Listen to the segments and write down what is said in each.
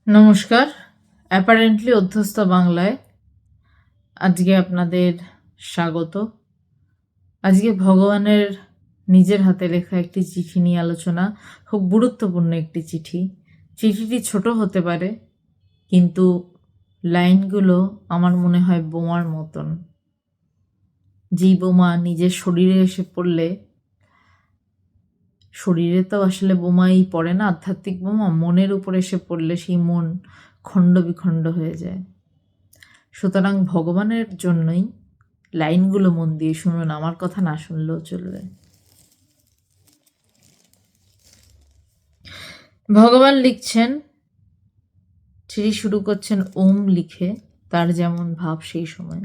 নমস্কার। অ্যাপারেন্টলি অধ্যস্ত বাংলায় আজকে আপনাদের স্বাগত। আজকে ভগবানের নিজের হাতে লেখা একটি চিঠি নিয়ে আলোচনা। খুব গুরুত্বপূর্ণ একটি চিঠি। চিঠিটি ছোট হতে পারে, কিন্তু লাইনগুলো আমার মনে হয় বোমার মতন। যেই বোমা নিজের শরীরে এসে পড়লে, শরীরে তো আসলে বোমাই পড়ে না, আধ্যাত্মিক বোমা মনের উপর এসে পড়লে সেই মন খণ্ড বিখণ্ড হয়ে যায়। সুতরাং ভগবানের জন্যই লাইনগুলো মন দিয়ে শুনুন, আমার কথা না শুনলেও চলবে। ভগবান লিখছেন, চিঠি শুরু করছেন ওম লিখে, তার যেমন ভাব সেই সময়।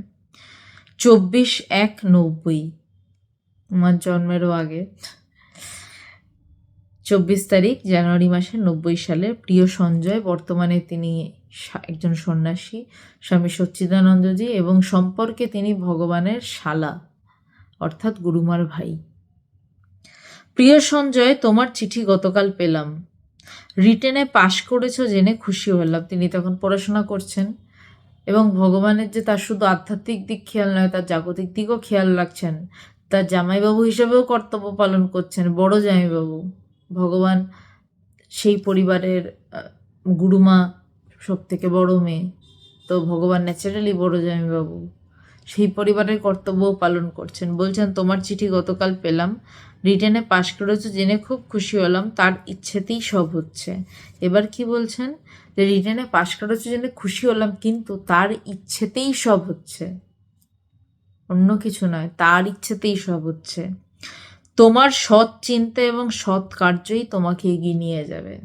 24/1/90, আমার জন্মেরও আগে, 24 তারিখ জানুয়ারি মাসের 90 সালে। প্রিয় সঞ্জয়, বর্তমানে তিনি একজন সন্ন্যাসী, স্বামী সচ্চিদানন্দজি, এবং সম্পর্কে তিনি ভগবানের শালা অর্থাৎ গুরুমার ভাই। প্রিয় সঞ্জয়, তোমার চিঠি গতকাল পেলাম। রিটেনে পাশ করেছো জেনে খুশি হলাম। তিনি তখন পড়াশোনা করছেন এবং ভগবানের যে তার শুধু আধ্যাত্মিক দিক খেয়াল নয়, তার জাগতিক দিকও খেয়াল রাখছেন। তার জামাইবাবু হিসেবেও কর্তব্য পালন করছেন, বড় জামাইবাবু। ভগবান সেই পরিবারের গুরুমা, সব থেকে বড় মেয়ে, তো ভগবান ন্যাচারালি বড় জামাইবাবু, সেই পরিবারের কর্তব্যও পালন করছেন। বলছেন, তোমার চিঠি গতকাল পেলাম, রিটেনে পাশ করেছো জেনে খুব খুশি হলাম, তার ইচ্ছেতেই সব হচ্ছে। এবার কি বলছেন, যে রিটেনে পাশ করেছো জেনে খুশি হলাম, কিন্তু তার ইচ্ছেতেই সব হচ্ছে, অন্য কিছু নয়, তার ইচ্ছেতেই সব হচ্ছে। তোমার সৎ চিন্তা এবং সৎ কার্যই তোমাকে এগিয়ে নিয়ে যাবে।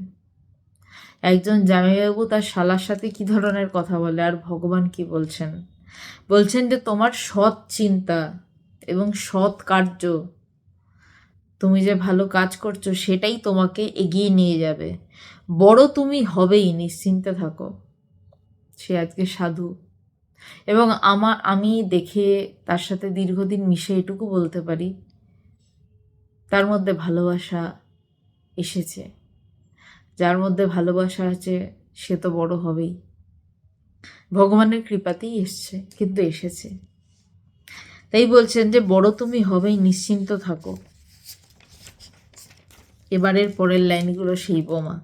একজন জামাইবাবু তার শালার সাথে কি ধরনের কথা বলে, আর ভগবান কি বলছেন? বলছেন যে তোমার সৎ চিন্তা এবং সৎ কার্য, তুমি যে ভালো কাজ করছো সেটাই তোমাকে এগিয়ে নিয়ে যাবে। বড় তুমি হবেই, নিশ্চিন্তে থাকো। সে আজকে সাধু, এবং আমি দেখে তার সাথে দীর্ঘদিন মিশে এটুকু বলতে পারি, তার মধ্যে ভালোবাসা এসেছে। যার মধ্যে ভালোবাসা আছে সে তো বড় হবেই, ভগবানের কৃপাতেই এসছে, কিন্তু এসেছে। তাই বলছেন যে বড় তুমি হবেই, নিশ্চিন্ত থাকো। এবারের পরের লাইনগুলো সেই বোমা।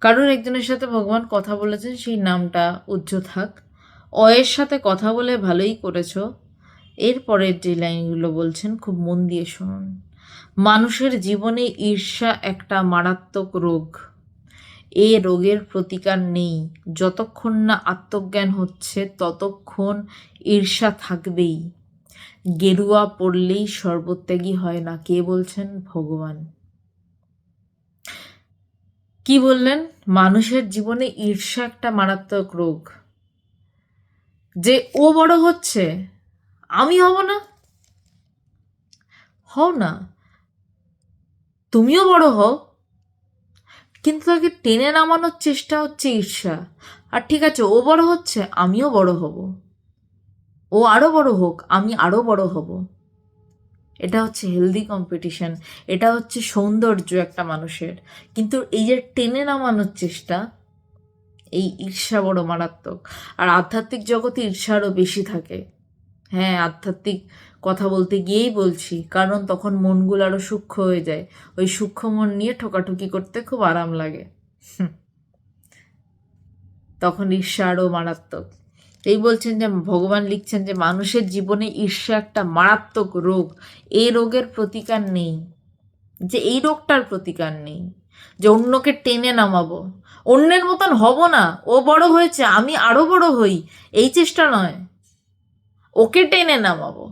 কারোর একজনের সাথে ভগবান কথা বলেছেন, সেই নামটা উজ্জ্বল থাক। অয়ের সাথে কথা বলে ভালোই করেছ। এর পরের যে লাইনগুলো বলছেন খুব মন দিয়ে শুনুন। মানুষের জীবনে ঈর্ষা একটা মারাত্মক রোগ। এ রোগের প্রতিকার নেই। যতক্ষণ না আত্মজ্ঞান হচ্ছে ততক্ষণ ঈর্ষা থাকবেই। গেরুয়া পড়লেই সর্বত্যাগী হয় না। কে বলছেন? ভগবান। কি বললেন? মানুষের জীবনে ঈর্ষা একটা মারাত্মক রোগ। যে ও বড় হচ্ছে, আমি হব না? হও না, তুমিও বড় হও, কিন্তু তাকে টেনে নামানোর চেষ্টা হচ্ছে ঈর্ষা। আর ঠিক আছে, ও বড় হচ্ছে, আমিও বড় হব, ও আরো বড় হোক, আমি আরো বড় হব। এটা হচ্ছে হেলদি কম্পিটিশন, এটা হচ্ছে সৌন্দর্য একটা মানুষের। কিন্তু এই যে টেনে নামানোর চেষ্টা, এই ঈর্ষা বড় মারাত্মক। আর আধ্যাত্মিক জগতে ঈর্ষা আরও বেশি থাকে। হ্যাঁ, আধ্যাত্মিক কথা বলতে গিয়েই বলছি, কারণ তখন মনগুলো আরো সূক্ষ্ম হয়ে যায়। ওই সূক্ষ্ম মন নিয়ে ঠোকাঠুকি করতে খুব আরাম লাগে, তখন ঈর্ষা আরও মারাত্মক। এই বলছেন যে ভগবান লিখছেন যে মানুষের জীবনে ঈর্ষা একটা মারাত্মক রোগ। এই রোগের প্রতিকার নেই, যে এই রোগটার প্রতিকার নেই যে অন্যকে টেনে নামাবো, অন্যের মতন হব না, ও বড় হয়েছে আমি আরো বড় হই, এই চেষ্টা নয়, ওকে টেনে নামাবো,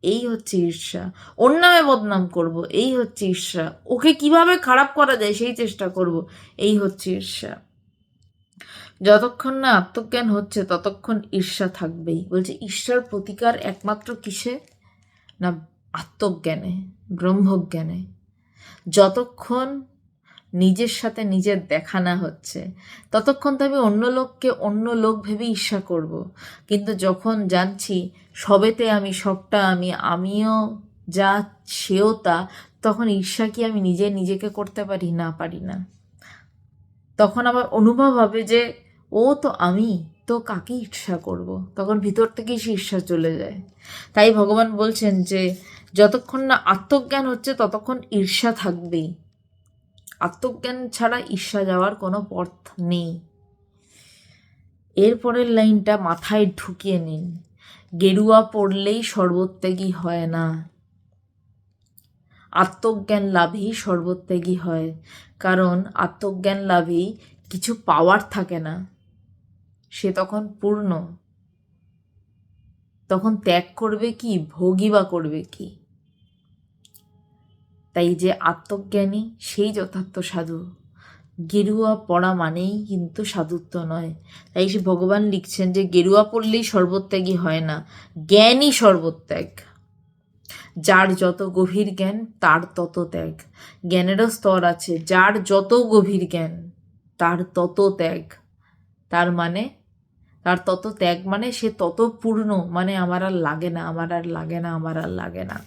এই হচ্ছে ঈর্ষা। ওর নামে বদনাম করব, এই হচ্ছে ঈর্ষা। ওকে কিভাবে খারাপ করা যায় সেই চেষ্টা করব, এই হচ্ছে ঈর্ষা। যতক্ষণ না আত্মজ্ঞান হচ্ছে ততক্ষণ ঈর্ষা থাকবেই। বলছে ঈর্ষার প্রতিকার একমাত্র কিসে? না আত্মজ্ঞানে, ব্রহ্মজ্ঞানে। যতক্ষণ নিজের সাথে নিজের দেখা না হচ্ছে ততক্ষণ তো আমি অন্য লোককে অন্য লোক ভেবে ঈর্ষা করব। কিন্তু যখন জানছি সবেতে আমি, সবটা আমি, আমিও যা সেও তা, তখন ঈর্ষা কি আমি নিজেকে করতে পারি? না, পারি না। তখন আবার অনুভব হবে যে ও তো আমি, তো কাকে ঈর্ষা করব, তখন ভিতর থেকেই সে ঈর্ষা চলে যায়। তাই ভগবান বলছেন যে যতক্ষণ না আত্মজ্ঞান হচ্ছে ততক্ষণ ঈর্ষা থাকবেই। আত্মজ্ঞান ছাড়া ঈর্ষা যাওয়ার কোনো পথ নেই। এরপরের লাইনটা মাথায় ঢুকিয়ে নিন, গেরুয়া পড়লেই সর্বত্যাগী হয় না, আত্মজ্ঞান লাভেই সর্বত্যাগী হয়। কারণ আত্মজ্ঞান লাভেই কিছু পাওয়ার থাকে না, সে তখন পূর্ণ। তখন ত্যাগ করবে কি, ভোগই বা করবে কি? তাই যে আত্মজ্ঞানী সেই যথার্থ সাধু। গেরুয়া পড়া মানেই কিন্তু সাধুত্ব নয়। তাই সে ভগবান লিখছেন যে গেরুয়া পড়লেই সর্বত্যাগী হয় না, জ্ঞানই সর্বত্যাগ। যার যত গভীর জ্ঞান তার তত ত্যাগ। জ্ঞানেরও স্তর আছে, যার যত গভীর জ্ঞান তার তত ত্যাগ। তার মানে তার তত ত্যাগ মানে সে তত পূর্ণ, মানে আমার আর লাগে না, আমার আর লাগে না, আমার আর লাগে না।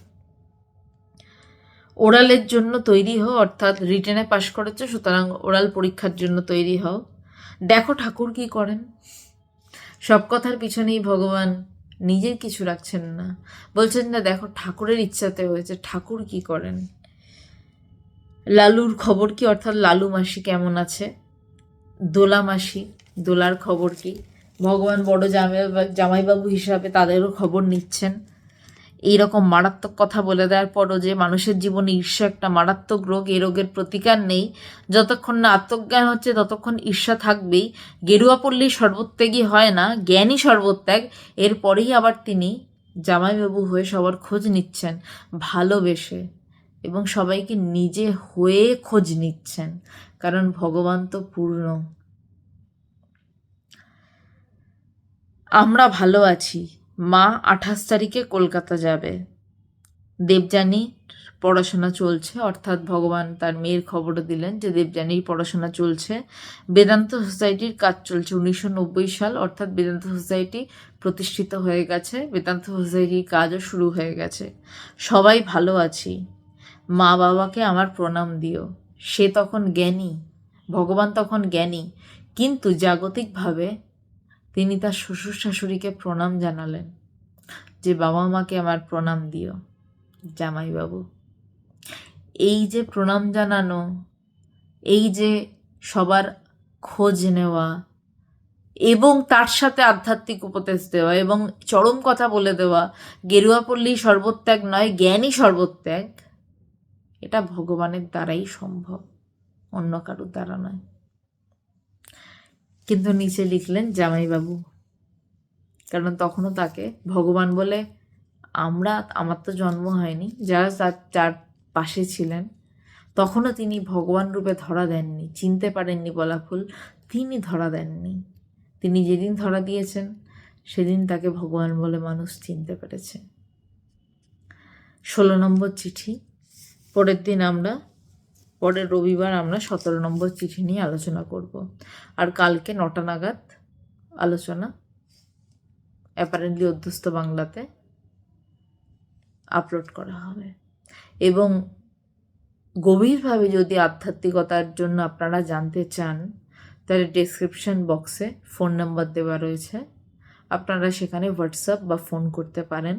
ওরালের জন্য তৈরি হও, অর্থাৎ রিটেনে পাশ করেছো, সুতরাং ওরাল পরীক্ষার জন্য তৈরি হও। দেখো ঠাকুর কি করেন। সব কথার পিছনেই ভগবান নিজের কিছু রাখছেন না, বলছেন না দেখো ঠাকুরের ইচ্ছাতে হয়েছে, ঠাকুর কি করেন। লালুর খবর কি, অর্থাৎ লালু মাসি কেমন আছে। দোলা মাসি, দোলার খবর কি। ভগবান বড় জামাইবাবু হিসাবে তাদেরও খবর নিচ্ছেন। এইরকম মারাত্মক কথা বলে দেওয়ার পরও যে মানুষের জীবনে ঈর্ষা একটা মারাত্মক রোগ, এই রোগের প্রতিকার নেই। যতক্ষণ না আত্মজ্ঞান হচ্ছে ততক্ষণ ঈর্ষা থাকবেই। গেরুয়া পড়লেই সর্বত্যাগী হয় না, জ্ঞানই সর্বত্যাগ। এরপরেই আবার তিনি জামাইবাবু হয়ে সবার খোঁজ নিচ্ছেন ভালোবেসে, এবং সবাইকে নিজে হয়ে খোঁজ নিচ্ছেন, কারণ ভগবান তো পূর্ণ। আমরা ভালো আছি। মা 28 তারিখে কলকাতা যাবে। দেবযানী পড়াশোনা চলছে, অর্থাৎ ভগবান তার মেয়ের খবরও দিলেন যে দেবযানীর পড়াশোনা চলছে। বেদান্ত সোসাইটির কাজ চলছে। 1990 সাল, অর্থাৎ বেদান্ত সোসাইটি প্রতিষ্ঠিত হয়ে গেছে, বেদান্ত সোসাইটির কাজও শুরু হয়ে গেছে। সবাই ভালো আছি। মা বাবাকে আমার প্রণাম দিও। সে তখন জ্ঞানী, ভগবান তখন জ্ঞানী, কিন্তু জাগতিকভাবে তিনি তার শ্বশুর শাশুড়িকে প্রণাম জানালেন যে বাবা মাকে আমার প্রণাম দিও। জামাইবাবু, এই যে প্রণাম জানানো, এই যে সবার খোঁজ নেওয়া, এবং তার সাথে আধ্যাত্মিক উপদেশ দেওয়া এবং চরম কথা বলে দেওয়া, গেরুয়া পল্লী সর্বত্যাগ নয়, জ্ঞানই সর্বত্যাগ, এটা ভগবানের দ্বারাই সম্ভব, অন্য কারোর দ্বারা নয়। কিন্তু নিচে লিখলেন জামাইবাবু, কারণ তখনও তাকে ভগবান বলে আমার তো জন্ম হয়নি, যারা যার পাশে ছিলেন তখনও তিনি ভগবান রূপে ধরা দেননি, চিনতে পারেননি বলা ভুল, তিনি ধরা দেননি। তিনি যেদিন ধরা দিয়েছেন সেদিন তাকে ভগবান বলে মানুষ চিনতে পেরেছে। 16 নম্বর চিঠি। পরের রবিবার আমরা 17 নম্বর চিঠি নিয়ে আলোচনা করব। আর কালকে 9টা নাগাদ আলোচনা অ্যাপারেন্টলি অধ্যস্ত বাংলাতে আপলোড করা হবে। এবং গভীরভাবে যদি আধ্যাত্মিকতার জন্য আপনারা জানতে চান, তাহলে ডেসক্রিপশন বক্সে ফোন নাম্বার দেওয়া রয়েছে, আপনারা সেখানে হোয়াটসঅ্যাপ বা ফোন করতে পারেন।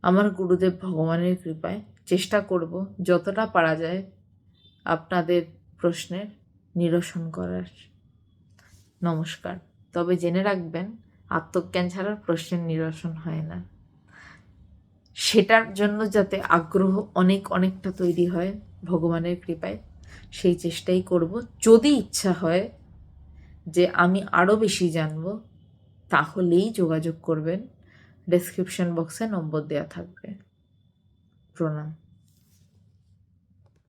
আমার গুরুদেব ভগবানের কৃপায় চেষ্টা করব যতটা পারা যায় আপনাদের প্রশ্নের নিরসন করার। নমস্কার। তবে জেনে রাখবেন, আত্মজ্ঞান ছাড়া প্রশ্নের নিরসন হয় না। সেটার জন্য যাতে আগ্রহ অনেকটা তৈরি হয় ভগবানের কৃপায়, সেই চেষ্টাই করব। যদি ইচ্ছা হয় যে আমি আরও বেশি জানব, তাহলেই যোগাযোগ করবেন। ডেসক্রিপশন বক্সে নম্বর দেওয়া থাকবে। প্রণাম।